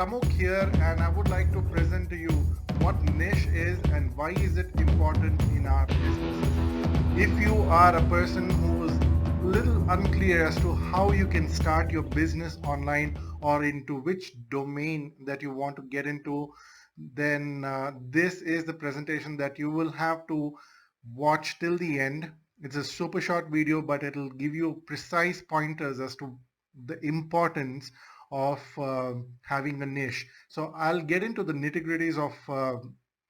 Pramukh here, and I would like to present to you what niche is and why is it important in our businesses. If you are a person who is little unclear as to how you can start your business online or into which domain that you want to get into, then this is the presentation that you will have to watch till the end. It's a super short video, but it'll give you precise pointers as to the importance of having a niche. So I'll get into the nitty-gritties of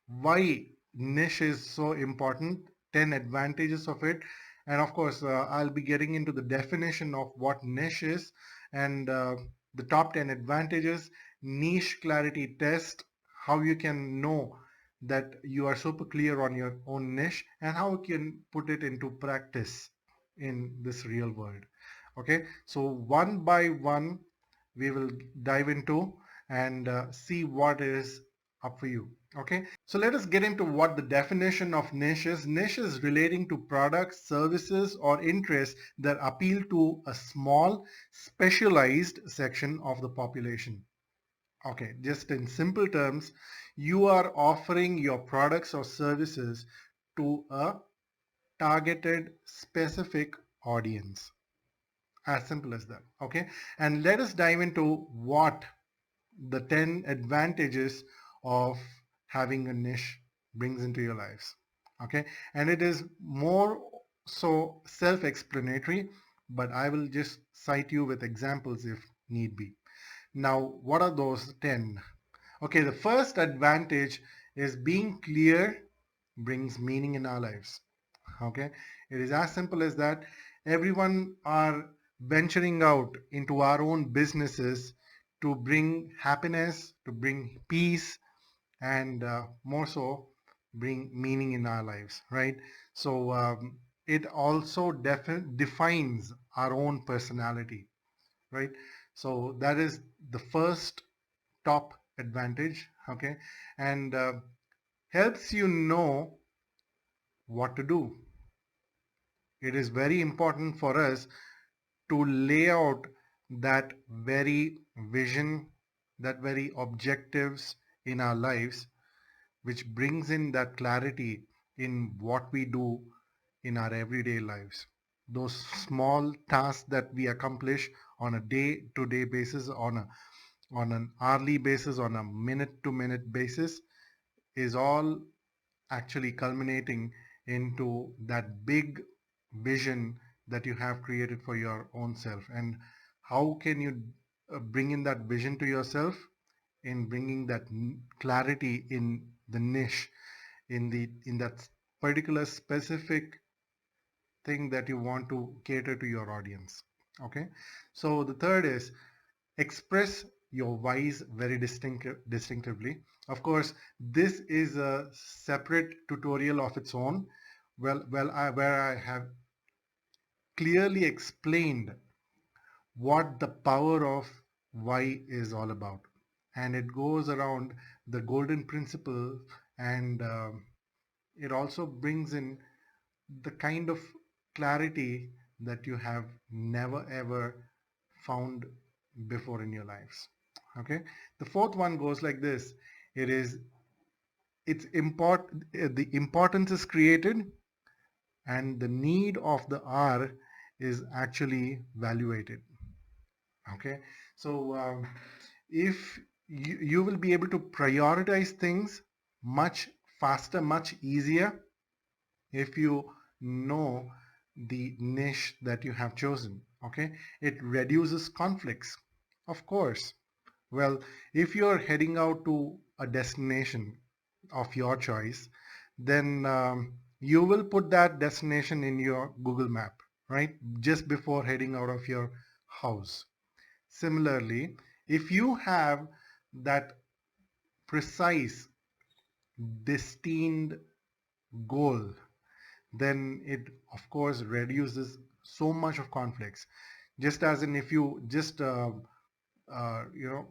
why niche is so important, 10 advantages of it, and of course I'll be getting into the definition of what niche is and the top 10 advantages, niche clarity test, how you can know that you are super clear on your own niche and how you can put it into practice in this real world. Okay, so one by one we will dive into and see what is up for you. Okay, so let us get into what the definition of niche is. Niche is relating to products, services, or interests that appeal to a small, specialized section of the population. Okay, just in simple terms, you are offering your products or services to a targeted, specific audience. As simple as that. Okay, and let us dive into what the 10 advantages of having a niche brings into your lives. Okay, and it is more so self-explanatory, but I will just cite you with examples if need be. Now, what are those 10? Okay, the first advantage is being clear brings meaning in our lives. Okay, it is as simple as that. Everyone are venturing out into our own businesses to bring happiness, to bring peace, and more so bring meaning in our lives, right? So it also defines our own personality, right? So that is the first top advantage. Okay, and helps you know what to do. It is very important for us to lay out that very vision, that very objectives in our lives, which brings in that clarity in what we do in our everyday lives. Those small tasks that we accomplish on a day-to-day basis, on an hourly basis, on a minute-to-minute basis, is all actually culminating into that big vision that you have created for your own self. And how can you bring in that vision to yourself? In bringing that clarity in the niche, in that particular specific thing that you want to cater to your audience. Okay, so the third is express your whys very distinctively. Of course, this is a separate tutorial of its own. Where I have clearly explained what the power of why is all about, and it goes around the golden principle, and it also brings in the kind of clarity that you have never ever found before in your lives. Okay, the fourth one goes like this. It is it's important the importance is created and the need of the hour is actually valuated. Okay, so if you will be able to prioritize things much faster, much easier, if you know the niche that you have chosen. Okay, it reduces conflicts, of course. Well, if you're heading out to a destination of your choice, then you will put that destination in your Google map, right, just before heading out of your house. Similarly, if you have that precise destined goal, then it of course reduces so much of conflicts. Just as in, if you just you know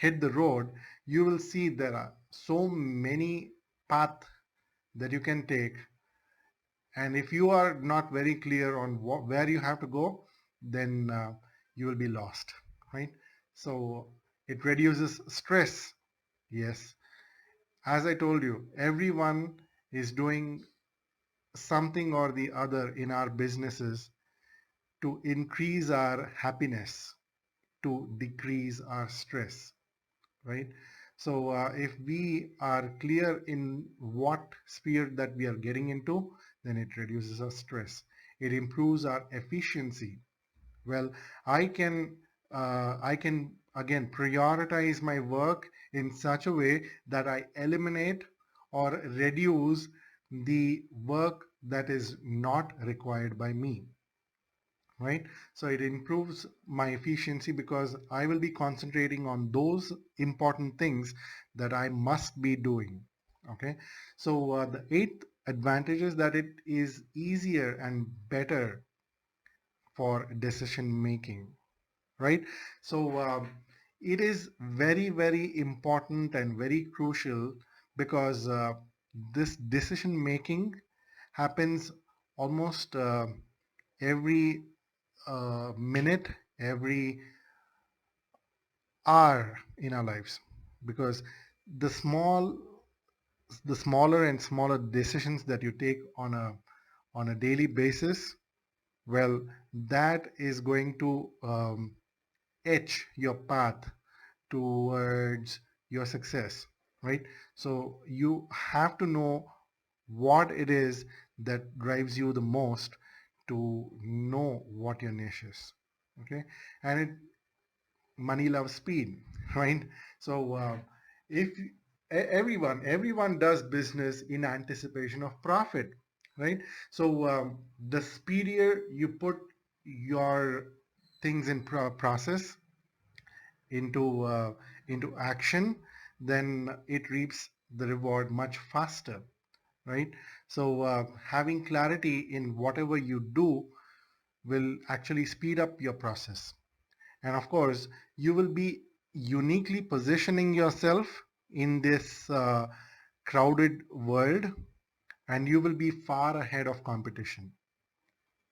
hit the road, you will see there are so many paths that you can take, and if you are not very clear on where you have to go, then you will be lost, right? So It reduces stress. Yes, as I told you, everyone is doing something or the other in our businesses to increase our happiness, to decrease our stress, right? So if we are clear in what sphere that we are getting into, then it reduces our stress. It improves our efficiency. Well, I can again prioritize my work in such a way that I eliminate or reduce the work that is not required by me, right? So it improves my efficiency because I will be concentrating on those important things that I must be doing. Okay, so the eighth advantage is that it is easier and better for decision making, right? So it is very, very important and very crucial because this decision making happens almost every minute, every hour in our lives, because the small the smaller and smaller decisions that you take on a daily basis, well, that is going to etch your path towards your success, right? So you have to know what it is that drives you the most to know what your niche is. Okay, and it money loves speed, right? So if everyone does business in anticipation of profit, right? So the speedier you put your things in process into into action, then it reaps the reward much faster, right? So having clarity in whatever you do will actually speed up your process. And of course, you will be uniquely positioning yourself in this crowded world, and you will be far ahead of competition.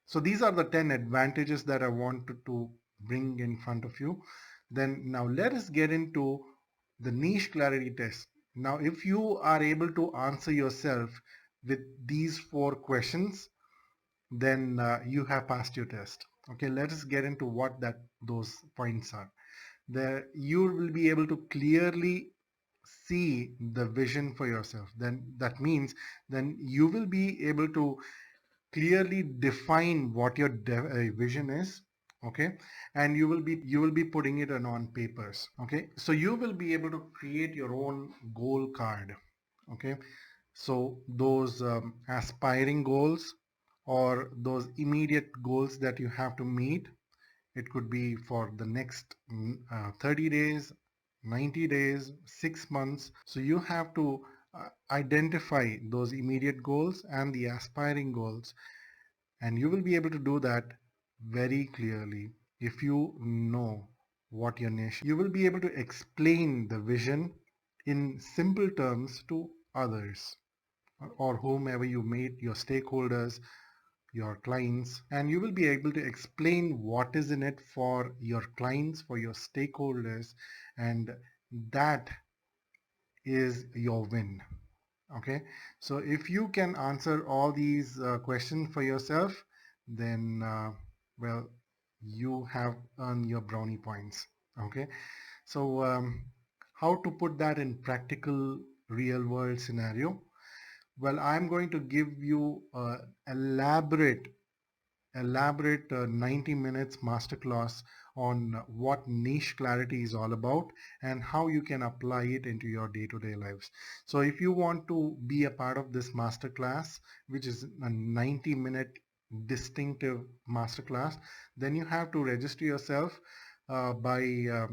So these are the 10 advantages that I wanted to bring in front of you. Then now let us get into the niche clarity test. Now, if you are able to answer yourself with these 4 questions, then you have passed your test. Okay, let us get into what that those points are. There you will be able to clearly see the vision for yourself. Then that means then you will be able to clearly define what your vision is. Okay, and you will be putting it on papers. Okay, so you will be able to create your own goal card. Okay, so those aspiring goals or those immediate goals that you have to meet, it could be for the next 30 days, 90 days, 6 months. So you have to identify those immediate goals and the aspiring goals. And you will be able to do that very clearly if you know what your niche. You will be able to explain the vision in simple terms to others or whomever you meet, your stakeholders, your clients, and you will be able to explain what is in it for your clients, for your stakeholders, and that is your win. Okay, so if you can answer all these questions for yourself, then well, you have earned your brownie points. Okay, so how to put that in practical real world scenario? Well, I'm going to give you elaborate 90 minutes masterclass on what niche clarity is all about and how you can apply it into your day-to-day lives. So if you want to be a part of this masterclass, which is a 90-minute distinctive masterclass, then you have to register yourself by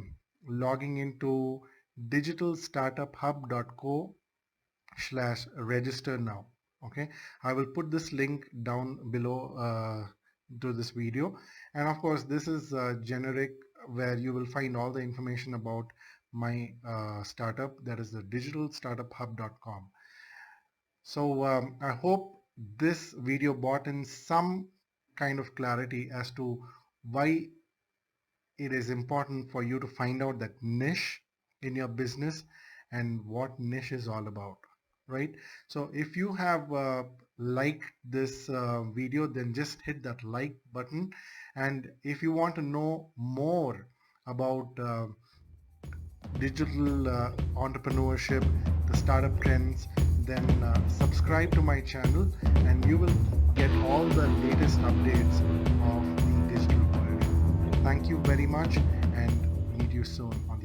logging into digitalstartuphub.co/register now. Okay, I will put this link down below to this video, and of course this is generic, where you will find all the information about my startup, that is the digitalstartuphub.com. So I hope this video brought in some kind of clarity as to why it is important for you to find out that niche in your business and what niche is all about, right? So if you have liked this video, then just hit that like button. And if you want to know more about digital entrepreneurship, the startup trends, then subscribe to my channel and you will get all the latest updates of the digital world. Thank you very much and meet you soon on